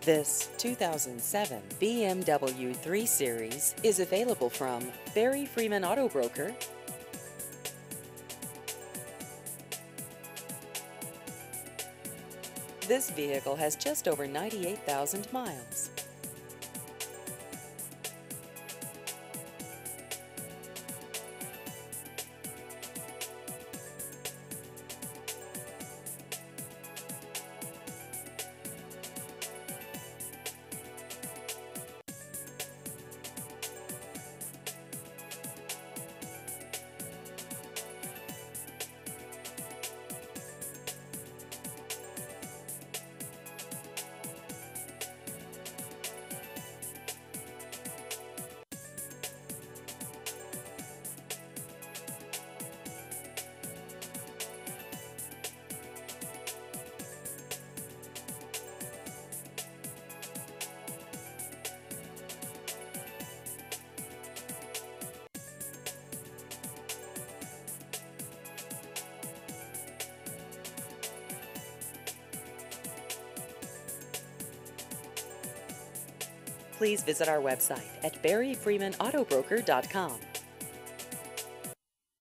This 2007 BMW 3 Series is available from Barry Freeman Auto Broker. This vehicle has just over 98,000 miles. Please visit our website at barryfreemanautobroker.com.